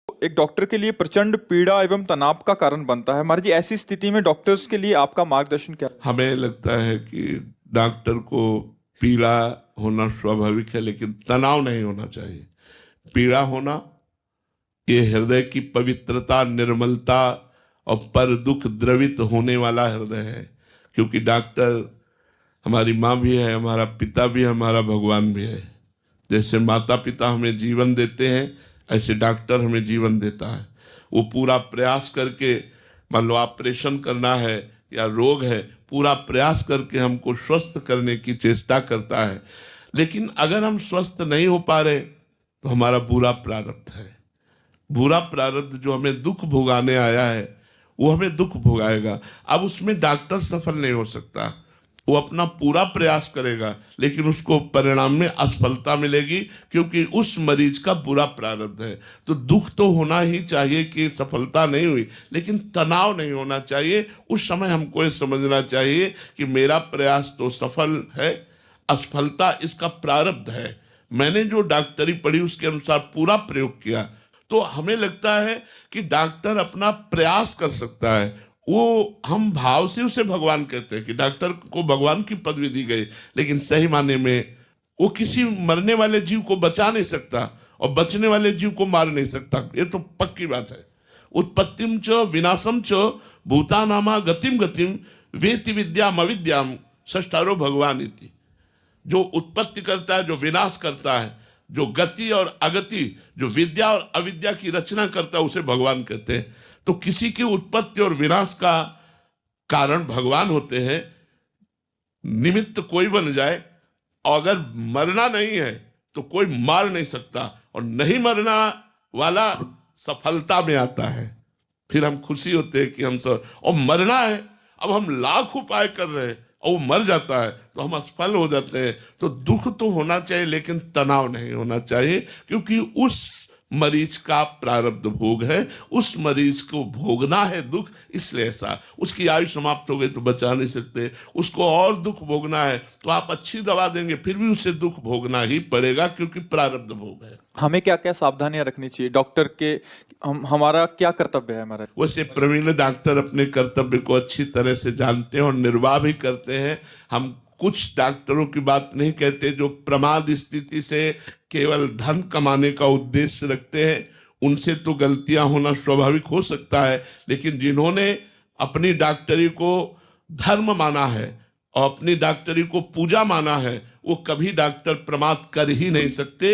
एक डॉक्टर के लिए प्रचंड पीड़ा एवं तनाव का कारण बनता है। हमारी जी ऐसी स्थिति में डॉक्टर्स के लिए आपका मार्गदर्शन क्या है? हमें लगता है कि डॉक्टर को पीड़ा होना स्वाभाविक है, लेकिन तनाव नहीं होना चाहिए। पीड़ा होना ये हृदय की पवित्रता, निर्मलता और पर दुख द्रवित होने वाला हृदय है। क्योंकि डॉक्टर हमारी माँ भी है, हमारा पिता भी है, हमारा भगवान भी है। जैसे माता पिता हमें जीवन देते हैं, ऐसे डॉक्टर हमें जीवन देता है। वो पूरा प्रयास करके, मान लो ऑपरेशन करना है या रोग है, पूरा प्रयास करके हमको स्वस्थ करने की चेष्टा करता है। लेकिन अगर हम स्वस्थ नहीं हो पा रहे तो हमारा बुरा प्रारब्ध है। बुरा प्रारब्ध जो हमें दुख भोगाने आया है वो हमें दुख भोगाएगा। अब उसमें डॉक्टर सफल नहीं हो सकता। वो अपना पूरा प्रयास करेगा लेकिन उसको परिणाम में असफलता मिलेगी, क्योंकि उस मरीज का बुरा प्रारब्ध है। तो दुख तो होना ही चाहिए कि सफलता नहीं हुई, लेकिन तनाव नहीं होना चाहिए। उस समय हमको ये समझना चाहिए कि मेरा प्रयास तो सफल है, असफलता इसका प्रारब्ध है। मैंने जो डॉक्टरी पढ़ी उसके अनुसार पूरा प्रयोग किया। तो हमें लगता है कि डॉक्टर अपना प्रयास कर सकता है। वो हम भाव से उसे भगवान कहते हैं कि डॉक्टर को भगवान की पदवी दी गई, लेकिन सही माने में वो किसी मरने वाले जीव को बचा नहीं सकता और बचने वाले जीव को मार नहीं सकता। ये तो पक्की बात है। उत्पत्तिम च विनाशम च भूतानामा गतिम गतिम वेति विद्याम अविद्याम षष्ठारो भगवान इति। जो उत्पत्ति करता है, जो विनाश करता है, जो गति और अगति, जो विद्या और अविद्या की रचना करता है, उसे भगवान कहते हैं। तो किसी की उत्पत्ति और विनाश का कारण भगवान होते हैं। निमित्त कोई बन जाए, और अगर मरना नहीं है तो कोई मार नहीं सकता, और नहीं मरना वाला सफलता में आता है। फिर हम खुशी होते हैं कि हम सब, और मरना है, अब हम लाख उपाय कर रहे हैं और वो मर जाता है तो हम असफल हो जाते हैं। तो दुख तो होना चाहिए लेकिन तनाव नहीं होना चाहिए, क्योंकि उस मरीज का प्रारब्ध भोग है, उस मरीज को भोगना है दुख, इसलिए ऐसा। उसकी आयु समाप्त हो गई तो बचा नहीं सकते, उसको और दुख भोगना है तो आप अच्छी दवा देंगे फिर भी उसे दुख भोगना ही पड़ेगा, क्योंकि प्रारब्ध भोग है। हमें क्या क्या सावधानियां रखनी चाहिए डॉक्टर के? हमारा क्या कर्तव्य है हमारा? वैसे प्रवीण डॉक्टर अपने कर्तव्य को अच्छी तरह से जानते हैं और निर्वाह भी करते हैं। हम कुछ डॉक्टरों की बात नहीं कहते जो प्रमाद स्थिति से केवल धन कमाने का उद्देश्य रखते हैं। उनसे तो गलतियां होना स्वाभाविक हो सकता है, लेकिन जिन्होंने अपनी डॉक्टरी को धर्म माना है और अपनी डॉक्टरी को पूजा माना है, वो कभी डॉक्टर प्रमाद कर ही नहीं सकते।